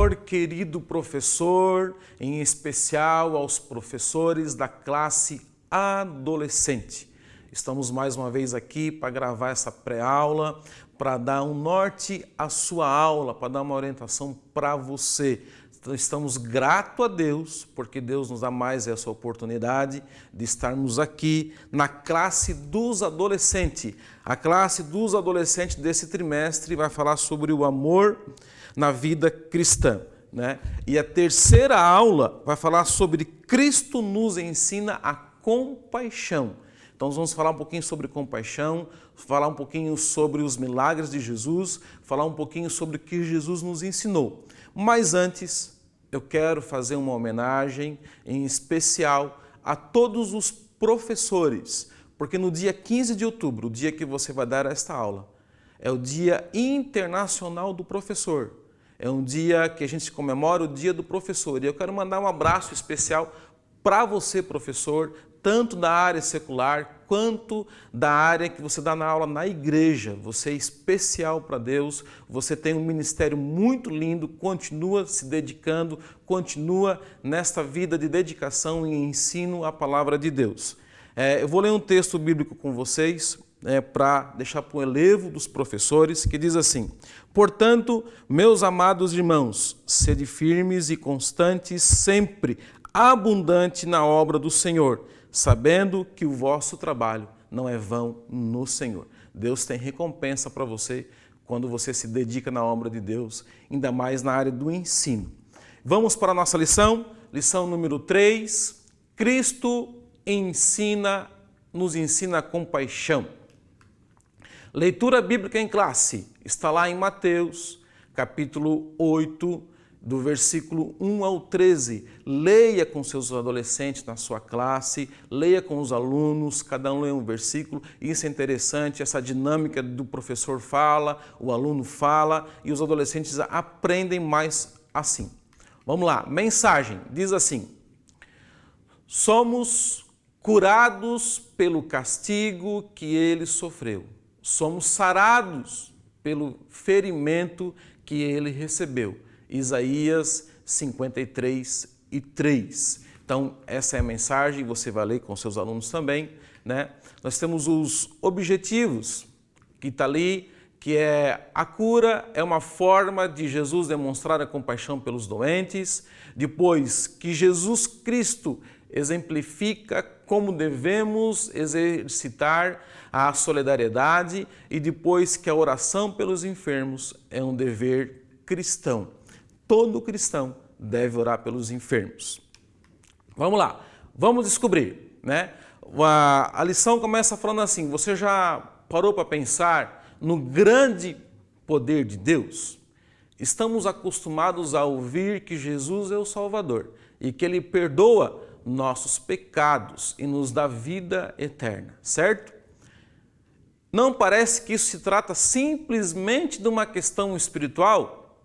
Senhor, querido professor, em especial aos professores da classe adolescente. Estamos mais uma vez aqui para gravar essa pré-aula, para dar um norte à sua aula, para dar uma orientação para você. Então, estamos gratos a Deus, porque Deus nos dá mais essa oportunidade de estarmos aqui na classe dos adolescentes. A classe dos adolescentes desse trimestre vai falar sobre o amor na vida cristã, né? E a terceira aula vai falar sobre Cristo nos ensina a compaixão. Então, nós vamos falar um pouquinho sobre compaixão, falar um pouquinho sobre os milagres de Jesus, falar um pouquinho sobre o que Jesus nos ensinou. Mas antes, eu quero fazer uma homenagem em especial a todos os professores, porque no dia 15 de outubro, o dia que você vai dar esta aula, é o Dia Internacional do Professor. É um dia que a gente comemora o Dia do Professor. E eu quero mandar um abraço especial para você, professor, tanto da área secular quanto da área que você dá na aula na igreja. Você é especial para Deus, você tem um ministério muito lindo, continua se dedicando, continua nesta vida de dedicação e ensino à palavra de Deus. Eu vou ler um texto bíblico com vocês, para deixar para o elevo dos professores, que diz assim: portanto, meus amados irmãos, sede firmes e constantes sempre, abundante na obra do Senhor, sabendo que o vosso trabalho não é vão no Senhor. Deus tem recompensa para você quando você se dedica na obra de Deus, ainda mais na área do ensino. Vamos para a nossa lição, lição número 3. Cristo nos ensina a compaixão. Leitura bíblica em classe está lá em Mateus, capítulo 8, do versículo 1 ao 13. Leia com seus adolescentes na sua classe, leia com os alunos, cada um lê um versículo. Isso é interessante, essa dinâmica do professor fala, o aluno fala e os adolescentes aprendem mais assim. Vamos lá, mensagem, diz assim: somos curados pelo castigo que ele sofreu. Somos sarados pelo ferimento que ele recebeu. Isaías 53:3. Então, essa é a mensagem, você vai ler com seus alunos também, né? Nós temos os objetivos que está ali, que é a cura, é uma forma de Jesus demonstrar a compaixão pelos doentes. Depois, que Jesus Cristo exemplifica como devemos exercitar a solidariedade, e depois que a oração pelos enfermos é um dever cristão. Todo cristão deve orar pelos enfermos. Vamos lá, vamos descobrir, né? A lição começa falando assim: você já parou para pensar no grande poder de Deus? Estamos acostumados a ouvir que Jesus é o Salvador e que Ele perdoa nossos pecados e nos dá vida eterna, certo? Não parece que isso se trata simplesmente de uma questão espiritual?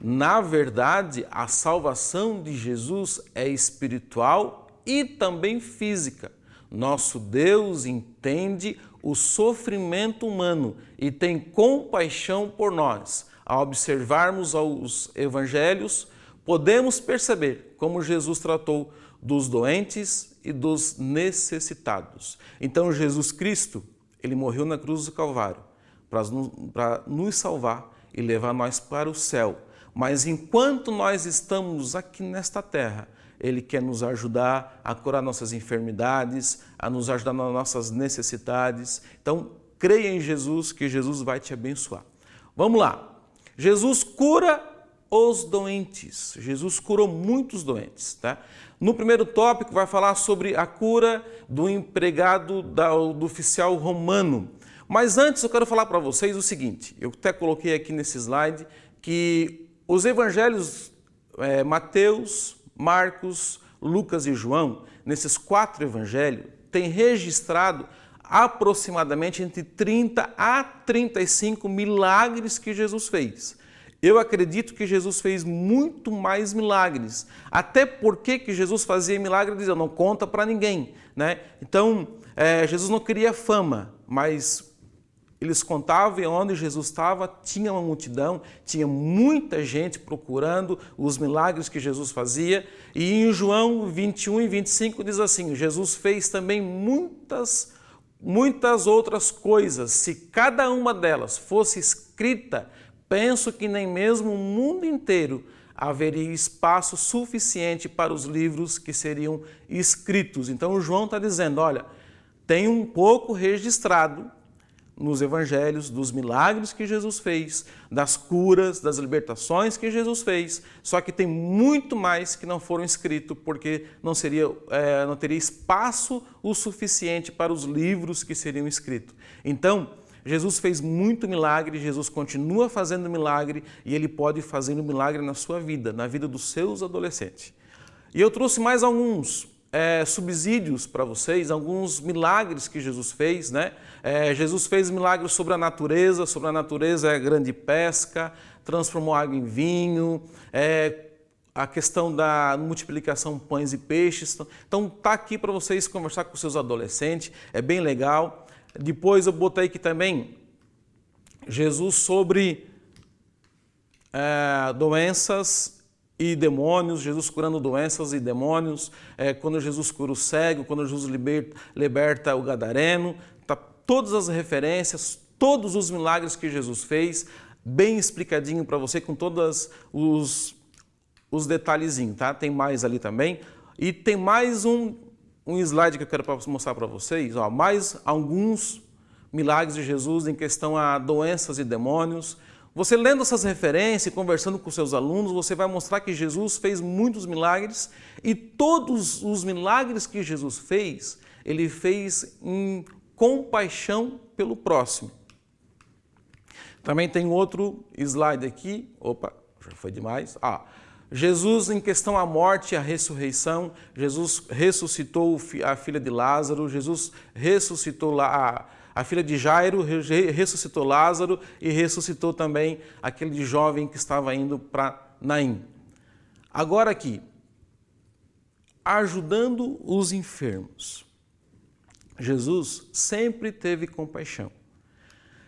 Na verdade, a salvação de Jesus é espiritual e também física. Nosso Deus entende o sofrimento humano e tem compaixão por nós. Ao observarmos os evangelhos, podemos perceber como Jesus tratou dos doentes e dos necessitados. Então, Jesus Cristo, Ele morreu na cruz do Calvário para nos salvar e levar nós para o céu. Mas enquanto nós estamos aqui nesta terra, Ele quer nos ajudar a curar nossas enfermidades, a nos ajudar nas nossas necessidades. Então, creia em Jesus, que Jesus vai te abençoar. Vamos lá. Jesus cura os doentes. Jesus curou muitos doentes, tá? No primeiro tópico vai falar sobre a cura do empregado do oficial romano. Mas antes eu quero falar para vocês o seguinte, eu até coloquei aqui nesse slide, que os evangelhos Mateus, Marcos, Lucas e João, nesses 4 evangelhos, têm registrado aproximadamente entre 30 a 35 milagres que Jesus fez. Eu acredito que Jesus fez muito mais milagres, até porque que Jesus fazia milagres, dizia, não conta para ninguém, né? Então, Jesus não queria fama, mas eles contavam e onde Jesus estava tinha uma multidão, tinha muita gente procurando os milagres que Jesus fazia. E em João 21 e 25 diz assim, Jesus fez também muitas outras coisas. Se cada uma delas fosse escrita, penso que nem mesmo o mundo inteiro haveria espaço suficiente para os livros que seriam escritos. Então, João está dizendo, olha, tem um pouco registrado nos evangelhos dos milagres que Jesus fez, das curas, das libertações que Jesus fez, só que tem muito mais que não foram escritos, porque não teria espaço o suficiente para os livros que seriam escritos. Então, Jesus fez muito milagre, Jesus continua fazendo milagre e Ele pode fazer um milagre na sua vida, na vida dos seus adolescentes. E eu trouxe mais alguns subsídios para vocês, alguns milagres que Jesus fez, né? Jesus fez milagres sobre a natureza é a grande pesca, transformou água em vinho, a questão da multiplicação de pães e peixes. Então tá aqui para vocês conversar com seus adolescentes, é bem legal. Depois eu botei aqui também Jesus sobre doenças e demônios, Jesus curando doenças e demônios, quando Jesus cura o cego, quando Jesus liberta o gadareno, tá todas as referências, todos os milagres que Jesus fez, bem explicadinho para você, com todos os detalhezinhos, tá? Tem mais ali também. E tem mais um slide que eu quero mostrar para vocês, ó, mais alguns milagres de Jesus em questão a doenças e demônios. Você lendo essas referências e conversando com seus alunos, você vai mostrar que Jesus fez muitos milagres e todos os milagres que Jesus fez, Ele fez em compaixão pelo próximo. Também tem outro slide aqui, opa, já foi demais, Jesus, em questão à morte e à ressurreição, Jesus ressuscitou a filha de Lázaro, Jesus ressuscitou a filha de Jairo, ressuscitou Lázaro e ressuscitou também aquele jovem que estava indo para Naim. Agora aqui, ajudando os enfermos. Jesus sempre teve compaixão.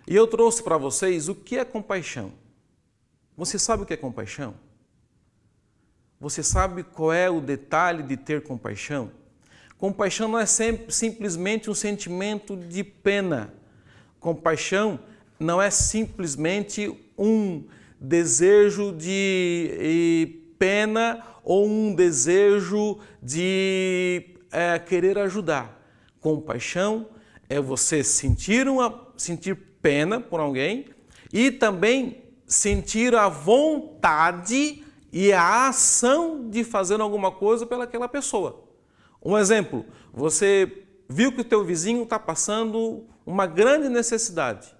E eu trouxe para vocês o que é compaixão. Você sabe o que é compaixão? Você sabe qual é o detalhe de ter compaixão? Compaixão não é simplesmente um sentimento de pena. Compaixão não é simplesmente um desejo de pena ou um desejo de querer ajudar. Compaixão é você sentir pena por alguém e também sentir a vontade e a ação de fazer alguma coisa pelaquela pessoa. Um exemplo, você viu que o teu vizinho está passando uma grande necessidade.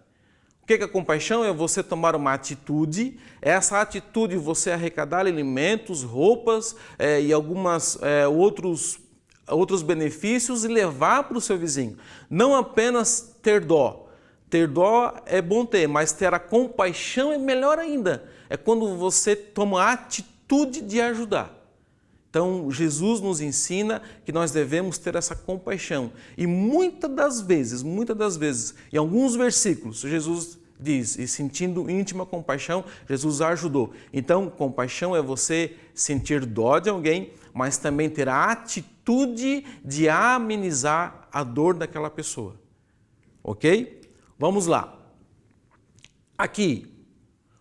O que é compaixão? É você tomar uma atitude, essa atitude você arrecadar alimentos, roupas e alguns outros benefícios e levar para o seu vizinho. Não apenas ter dó. Ter dó é bom ter, mas ter a compaixão é melhor ainda. É quando você toma a atitude de ajudar. Então, Jesus nos ensina que nós devemos ter essa compaixão. E muitas das vezes, em alguns versículos, Jesus diz, e sentindo íntima compaixão, Jesus ajudou. Então, compaixão é você sentir dó de alguém, mas também ter a atitude de amenizar a dor daquela pessoa. Ok? Vamos lá. Aqui,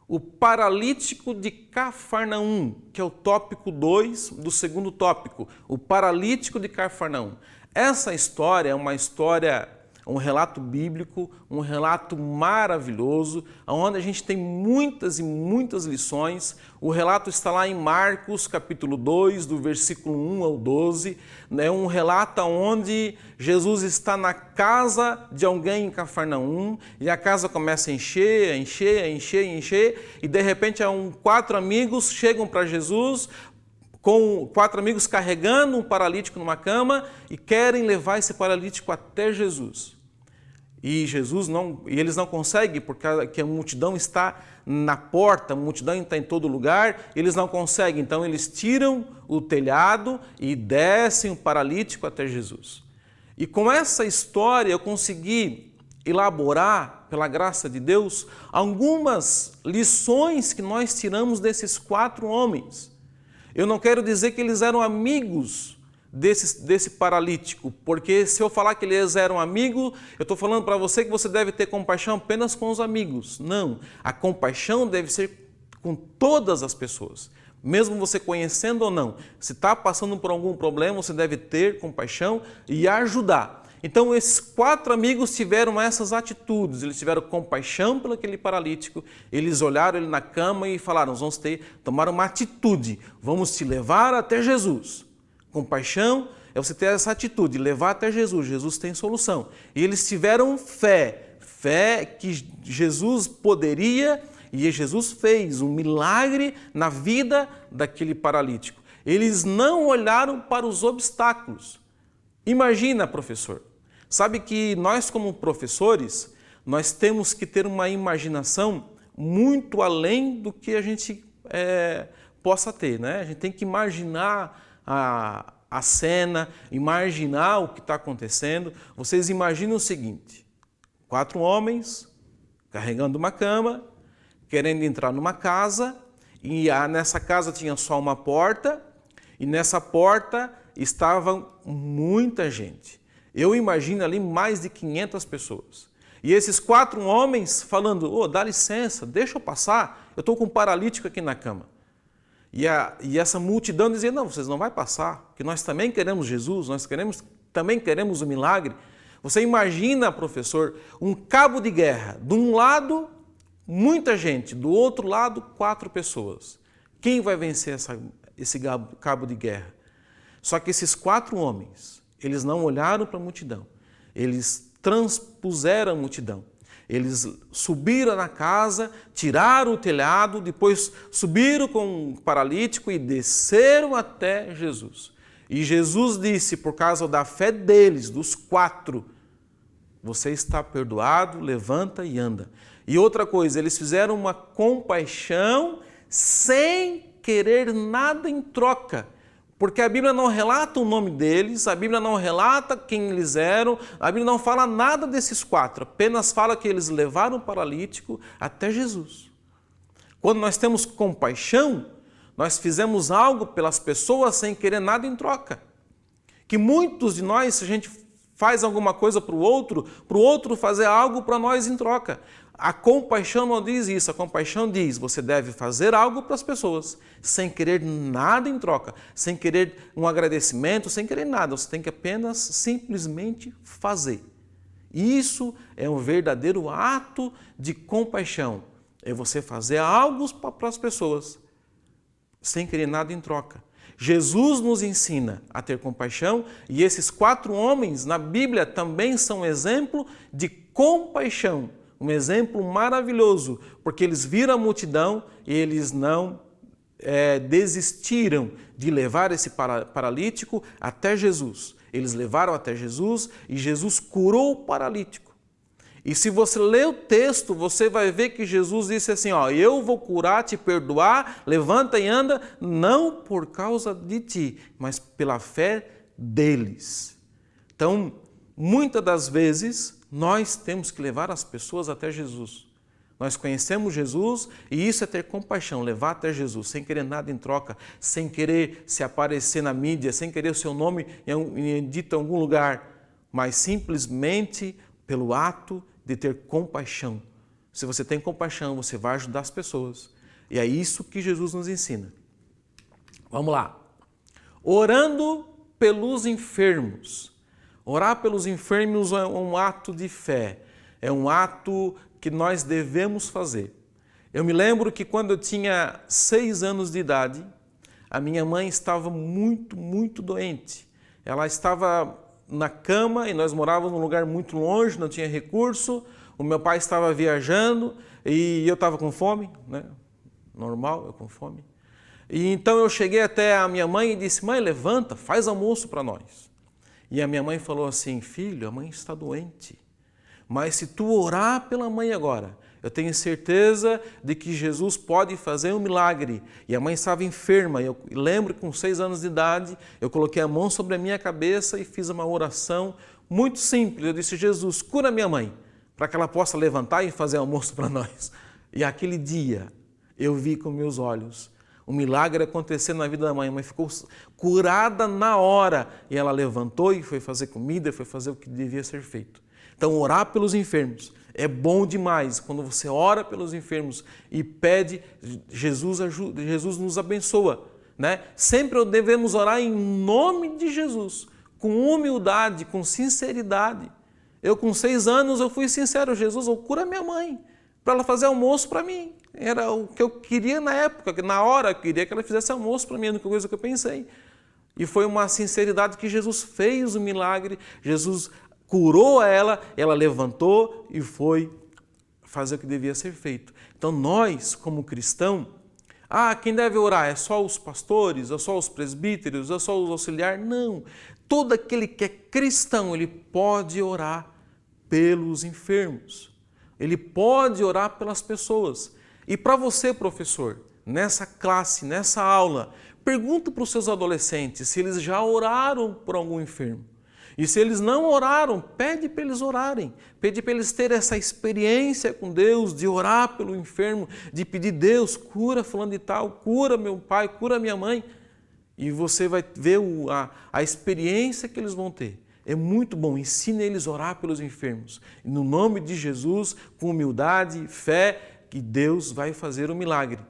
o paralítico de Cafarnaum, que é o tópico 2 do segundo tópico, o paralítico de Cafarnaum. Essa história é uma história, um relato bíblico, um relato maravilhoso, onde a gente tem muitas e muitas lições. O relato está lá em Marcos, capítulo 2, do versículo 1 ao 12. É um relato onde Jesus está na casa de alguém em Cafarnaum e a casa começa a encher, e de repente 4 amigos chegam para Jesus, com 4 amigos carregando um paralítico numa cama e querem levar esse paralítico até Jesus. E eles não conseguem, porque a multidão está na porta, a multidão está em todo lugar, eles não conseguem. Então eles tiram o telhado e descem o paralítico até Jesus. E com essa história eu consegui elaborar, pela graça de Deus, algumas lições que nós tiramos desses 4 homens. Eu não quero dizer que eles eram amigos desse paralítico, porque se eu falar que eles eram amigos, eu estou falando para você que você deve ter compaixão apenas com os amigos. Não, a compaixão deve ser com todas as pessoas, mesmo você conhecendo ou não. Se está passando por algum problema, você deve ter compaixão e ajudar. Então esses 4 amigos tiveram essas atitudes, eles tiveram compaixão pelo aquele paralítico, eles olharam ele na cama e falaram, vamos tomar uma atitude, vamos te levar até Jesus. Compaixão é você ter essa atitude, levar até Jesus, Jesus tem solução. E eles tiveram fé que Jesus poderia, e Jesus fez um milagre na vida daquele paralítico. Eles não olharam para os obstáculos. Imagina, professor, sabe que nós como professores, nós temos que ter uma imaginação muito além do que a gente possa ter, né? A gente tem que imaginar a cena, imaginar o que está acontecendo. Vocês imaginam o seguinte, 4 homens carregando uma cama, querendo entrar numa casa, e nessa casa tinha só uma porta, e nessa porta estava muita gente. Eu imagino ali mais de 500 pessoas. E esses 4 homens falando, dá licença, deixa eu passar, eu estou com um paralítico aqui na cama. E essa multidão dizia, não, vocês não vão passar, porque nós também queremos Jesus, também queremos o milagre. Você imagina, professor, um cabo de guerra, de um lado, muita gente, do outro lado, 4 pessoas. Quem vai vencer esse cabo de guerra? Só que esses 4 homens, eles não olharam para a multidão, eles transpuseram a multidão. Eles subiram na casa, tiraram o telhado, depois subiram com o paralítico e desceram até Jesus. E Jesus disse, por causa da fé deles, dos 4, você está perdoado, levanta e anda. E outra coisa, eles fizeram uma compaixão sem querer nada em troca. Porque a Bíblia não relata o nome deles, a Bíblia não relata quem eles eram, a Bíblia não fala nada desses 4, apenas fala que eles levaram o paralítico até Jesus. Quando nós temos compaixão, nós fizemos algo pelas pessoas sem querer nada em troca. Que muitos de nós, se a gente faz alguma coisa para o outro fazer algo para nós em troca. A compaixão não diz isso, a compaixão diz, você deve fazer algo para as pessoas, sem querer nada em troca, sem querer um agradecimento, sem querer nada, você tem que apenas, simplesmente fazer. Isso é um verdadeiro ato de compaixão, é você fazer algo para as pessoas, sem querer nada em troca. Jesus nos ensina a ter compaixão e esses 4 homens na Bíblia também são exemplo de compaixão. Um exemplo maravilhoso, porque eles viram a multidão e eles não desistiram de levar esse paralítico até Jesus. Eles levaram até Jesus e Jesus curou o paralítico. E se você ler o texto, você vai ver que Jesus disse assim, eu vou curar, te perdoar, levanta e anda, não por causa de ti, mas pela fé deles. Então, muitas das vezes, nós temos que levar as pessoas até Jesus. Nós conhecemos Jesus e isso é ter compaixão, levar até Jesus, sem querer nada em troca, sem querer se aparecer na mídia, sem querer o seu nome dito em algum lugar, mas simplesmente pelo ato de ter compaixão. Se você tem compaixão, você vai ajudar as pessoas. E é isso que Jesus nos ensina. Vamos lá. Orando pelos enfermos. Orar pelos enfermos é um ato de fé, é um ato que nós devemos fazer. Eu me lembro que quando eu tinha 6 anos de idade, a minha mãe estava muito doente. Ela estava na cama e nós morávamos num lugar muito longe, não tinha recurso, o meu pai estava viajando e eu estava com fome, né? Normal, eu com fome. E então eu cheguei até a minha mãe e disse, mãe, levanta, faz almoço para nós. E a minha mãe falou assim, filho, a mãe está doente, mas se tu orar pela mãe agora, eu tenho certeza de que Jesus pode fazer um milagre. E a mãe estava enferma, eu lembro que com 6 anos de idade, eu coloquei a mão sobre a minha cabeça e fiz uma oração muito simples. Eu disse, Jesus, cura minha mãe, para que ela possa levantar e fazer almoço para nós. E aquele dia eu vi com meus olhos um milagre acontecendo na vida da mãe. A mãe ficou curada na hora e ela levantou e foi fazer comida, foi fazer o que devia ser feito. Então, orar pelos enfermos é bom demais. Quando você ora pelos enfermos e pede, Jesus nos abençoa, né? Sempre devemos orar em nome de Jesus, com humildade, com sinceridade. Eu com 6 anos eu fui sincero, Jesus, cura minha mãe, para ela fazer almoço para mim. Era o que eu queria na época, na hora eu queria que ela fizesse almoço para mim, a única coisa que eu pensei. E foi uma sinceridade que Jesus fez o milagre, Jesus curou ela levantou e foi fazer o que devia ser feito. Então nós, como cristãos, quem deve orar é só os pastores, é só os presbíteros, é só os auxiliares? Não. Todo aquele que é cristão, ele pode orar pelos enfermos. Ele pode orar pelas pessoas. E para você, professor, nessa classe, nessa aula, pergunta para os seus adolescentes se eles já oraram por algum enfermo. E se eles não oraram, pede para eles orarem. Pede para eles terem essa experiência com Deus, de orar pelo enfermo, de pedir, Deus, cura fulano de tal, cura meu pai, cura minha mãe. E você vai ver a experiência que eles vão ter. É muito bom, ensine eles a orar pelos enfermos. E no nome de Jesus, com humildade, fé, que Deus vai fazer o milagre.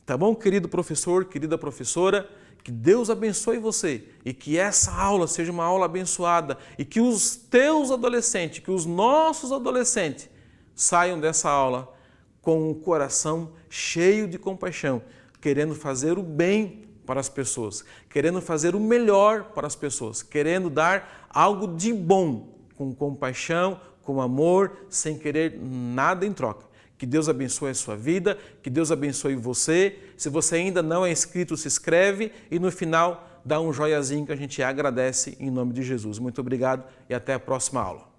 Tá bom, querido professor, querida professora? Que Deus abençoe você e que essa aula seja uma aula abençoada e que os teus adolescentes, que os nossos adolescentes saiam dessa aula com o coração cheio de compaixão, querendo fazer o bem para as pessoas, querendo fazer o melhor para as pessoas, querendo dar algo de bom, com compaixão, com amor, sem querer nada em troca. Que Deus abençoe a sua vida, que Deus abençoe você. Se você ainda não é inscrito, se inscreve e no final dá um joiazinho que a gente agradece em nome de Jesus. Muito obrigado e até a próxima aula.